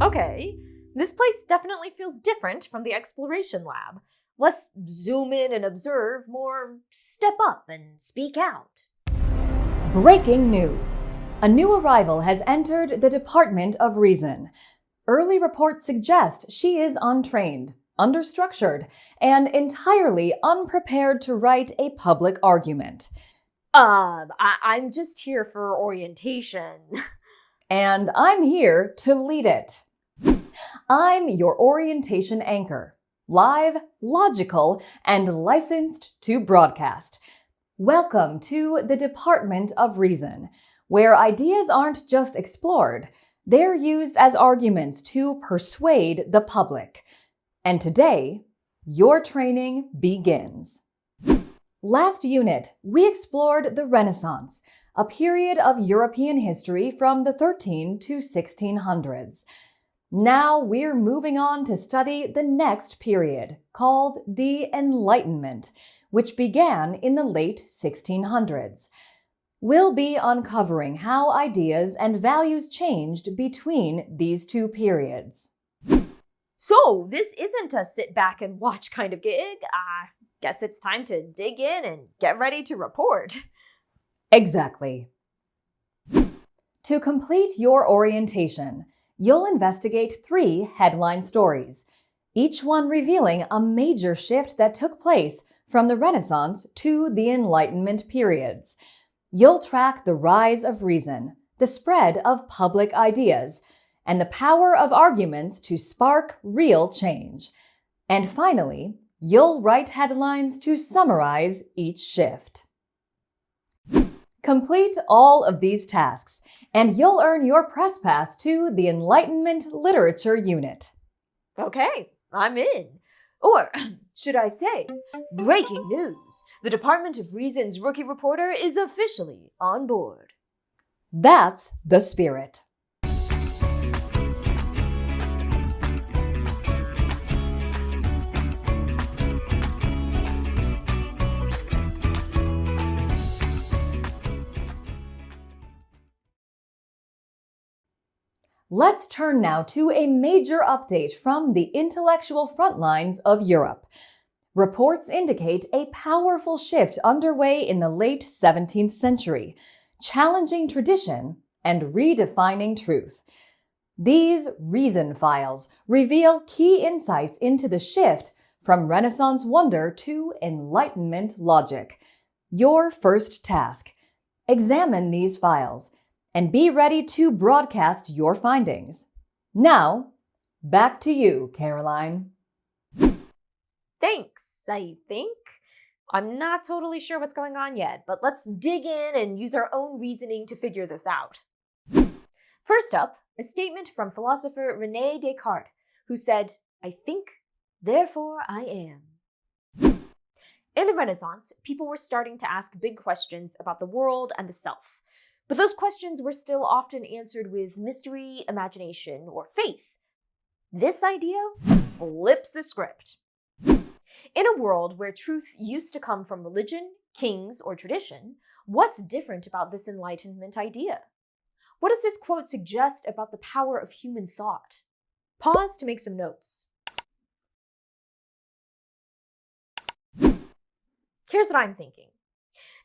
Okay, this place definitely feels different from the exploration lab. Less zoom in and observe, more step up and speak out. Breaking news. A new arrival has entered the Department of Reason. Early reports suggest she is untrained, understructured, and entirely unprepared to write a public argument. I'm just here for orientation. And I'm here to lead it. I'm your orientation anchor, live, logical, and licensed to broadcast. Welcome to the Department of Reason, where ideas aren't just explored, they're used as arguments to persuade the public. And today, your training begins. Last unit, we explored the Renaissance, a period of European history from the 13 to 1600s. Now we're moving on to study the next period, called the Enlightenment, which began in the late 1600s. We'll be uncovering how ideas and values changed between these two periods. So, this isn't a sit back and watch kind of gig. I guess it's time to dig in and get ready to report. Exactly. To complete your orientation, you'll investigate 3 headline stories, each one revealing a major shift that took place from the Renaissance to the Enlightenment periods. You'll track the rise of reason, the spread of public ideas, and the power of arguments to spark real change. And finally, you'll write headlines to summarize each shift. Complete all of these tasks, and you'll earn your press pass to the Enlightenment Literature Unit. Okay, I'm in. Or, should I say, breaking news. The Department of Reason's rookie reporter is officially on board. That's the spirit. Let's turn now to a major update from the intellectual front lines of Europe. Reports indicate a powerful shift underway in the late 17th century, challenging tradition and redefining truth. These Reason Files reveal key insights into the shift from Renaissance wonder to Enlightenment logic. Your first task: examine these files and be ready to broadcast your findings. Now, back to you, Caroline. Thanks, I think. I'm not totally sure what's going on yet, but let's dig in and use our own reasoning to figure this out. First up, a statement from philosopher René Descartes, who said, "I think, therefore I am." In the Renaissance, people were starting to ask big questions about the world and the self. But those questions were still often answered with mystery, imagination, or faith. This idea flips the script. In a world where truth used to come from religion, kings, or tradition, what's different about this Enlightenment idea? What does this quote suggest about the power of human thought? Pause to make some notes. Here's what I'm thinking.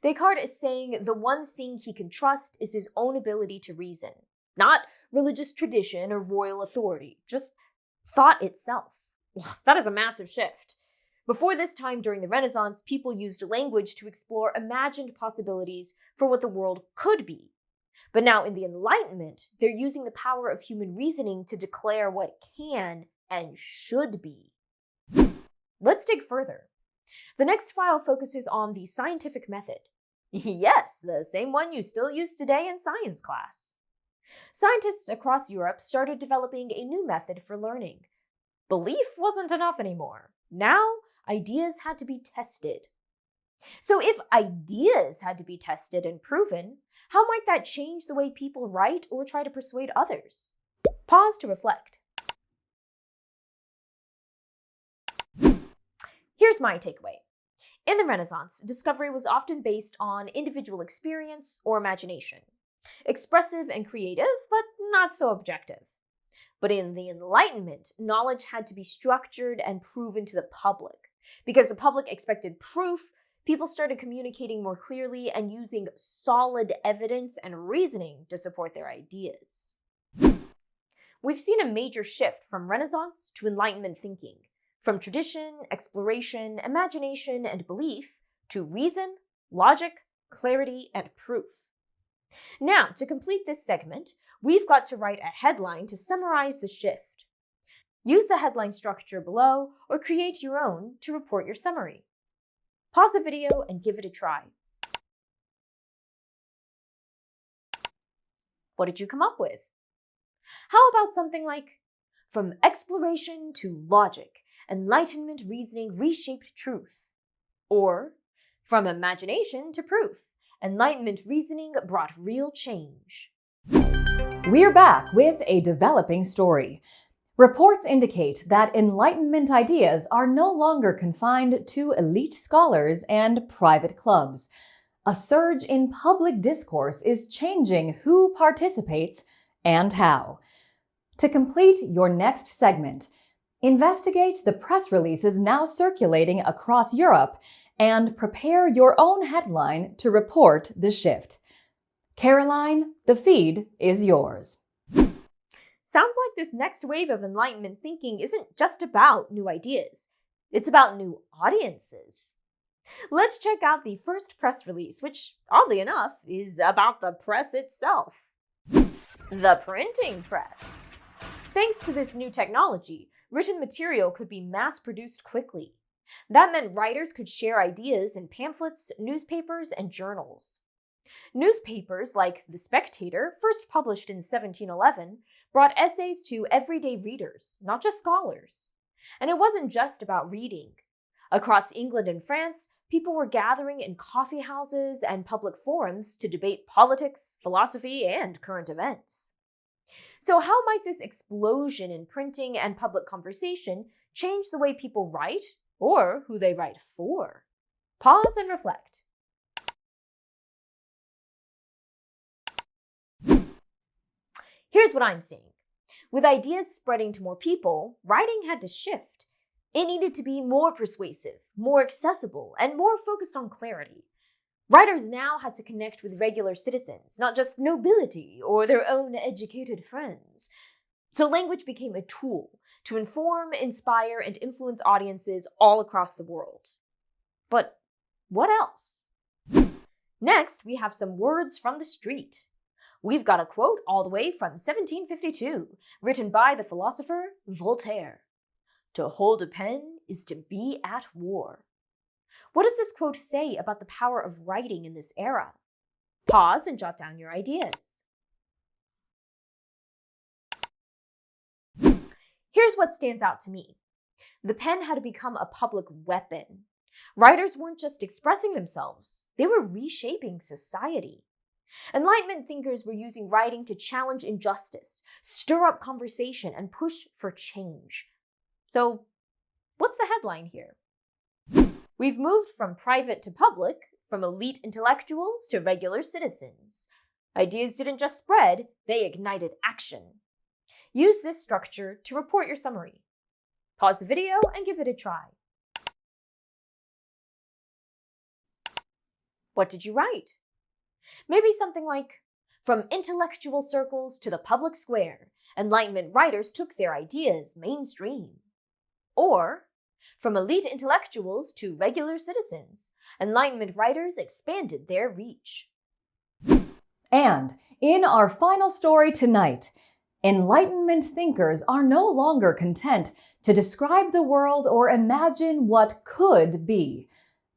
Descartes is saying the one thing he can trust is his own ability to reason, not religious tradition or royal authority, just thought itself. Well, that is a massive shift. Before this time during the Renaissance, people used language to explore imagined possibilities for what the world could be. But now in the Enlightenment, they're using the power of human reasoning to declare what it can and should be. Let's dig further. The next file focuses on the scientific method. Yes, the same one you still use today in science class. Scientists across Europe started developing a new method for learning. Belief wasn't enough anymore. Now, ideas had to be tested. So if ideas had to be tested and proven, how might that change the way people write or try to persuade others? Pause to reflect. Here's my takeaway. In the Renaissance, discovery was often based on individual experience or imagination. Expressive and creative, but not so objective. But in the Enlightenment, knowledge had to be structured and proven to the public. Because the public expected proof, people started communicating more clearly and using solid evidence and reasoning to support their ideas. We've seen a major shift from Renaissance to Enlightenment thinking, from tradition, exploration, imagination, and belief to reason, logic, clarity, and proof. Now, to complete this segment, we've got to write a headline to summarize the shift. Use the headline structure below or create your own to report your summary. Pause the video and give it a try. What did you come up with? How about something like, from exploration to logic, Enlightenment reasoning reshaped truth? Or, from imagination to proof, Enlightenment reasoning brought real change. We're back with a developing story. Reports indicate that Enlightenment ideas are no longer confined to elite scholars and private clubs. A surge in public discourse is changing who participates and how. To complete your next segment, investigate the press releases now circulating across Europe and prepare your own headline to report the shift. Caroline, the feed is yours. Sounds like this next wave of Enlightenment thinking isn't just about new ideas. It's about new audiences. Let's check out the first press release, which, oddly enough, is about the press itself. The printing press. Thanks to this new technology, written material could be mass-produced quickly. That meant writers could share ideas in pamphlets, newspapers, and journals. Newspapers like The Spectator, first published in 1711, brought essays to everyday readers, not just scholars. And it wasn't just about reading. Across England and France, people were gathering in coffee houses and public forums to debate politics, philosophy, and current events. So how might this explosion in printing and public conversation change the way people write, or who they write for? Pause and reflect. Here's what I'm seeing. With ideas spreading to more people, writing had to shift. It needed to be more persuasive, more accessible, and more focused on clarity. Writers now had to connect with regular citizens, not just nobility or their own educated friends. So language became a tool to inform, inspire, and influence audiences all across the world. But what else? Next, we have some words from the street. We've got a quote all the way from 1752, written by the philosopher Voltaire. "To hold a pen is to be at war." What does this quote say about the power of writing in this era? Pause and jot down your ideas. Here's what stands out to me. The pen had to become a public weapon. Writers weren't just expressing themselves, they were reshaping society. Enlightenment thinkers were using writing to challenge injustice, stir up conversation, and push for change. So, what's the headline here? We've moved from private to public, from elite intellectuals to regular citizens. Ideas didn't just spread, they ignited action. Use this structure to report your summary. Pause the video and give it a try. What did you write? Maybe something like, from intellectual circles to the public square, Enlightenment writers took their ideas mainstream. Or, from elite intellectuals to regular citizens, Enlightenment writers expanded their reach. And in our final story tonight, Enlightenment thinkers are no longer content to describe the world or imagine what could be.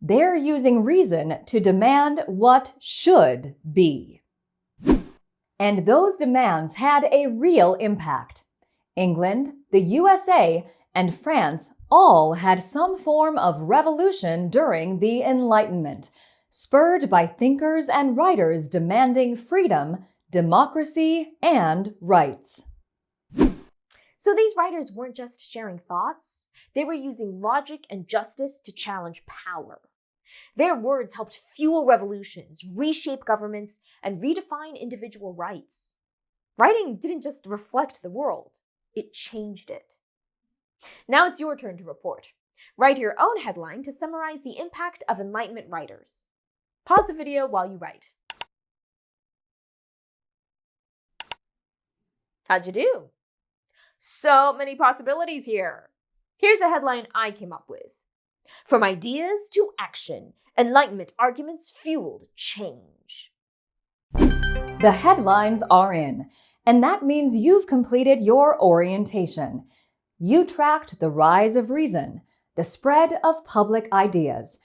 They're using reason to demand what should be. And those demands had a real impact. England, the USA, and France all had some form of revolution during the Enlightenment, spurred by thinkers and writers demanding freedom, democracy, and rights. So these writers weren't just sharing thoughts, they were using logic and justice to challenge power. Their words helped fuel revolutions, reshape governments, and redefine individual rights. Writing didn't just reflect the world, It changed it. Now it's your turn to report. Write your own headline to summarize the impact of Enlightenment writers. Pause the video while you write. How'd you do? So many possibilities here. Here's a headline I came up with. From ideas to action, Enlightenment arguments fueled change. The headlines are in, and that means you've completed your orientation. You tracked the rise of reason, the spread of public ideas,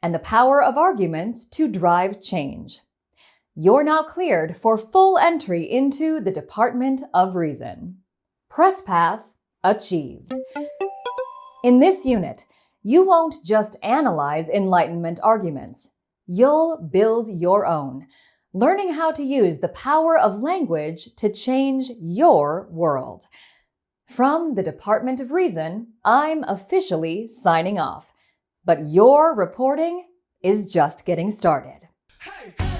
and the power of arguments to drive change. You're now cleared for full entry into the Department of Reason. Press pass achieved. In this unit, you won't just analyze Enlightenment arguments. You'll build your own, learning how to use the power of language to change your world. From the Department of Reason, I'm officially signing off. But your reporting is just getting started. Hey!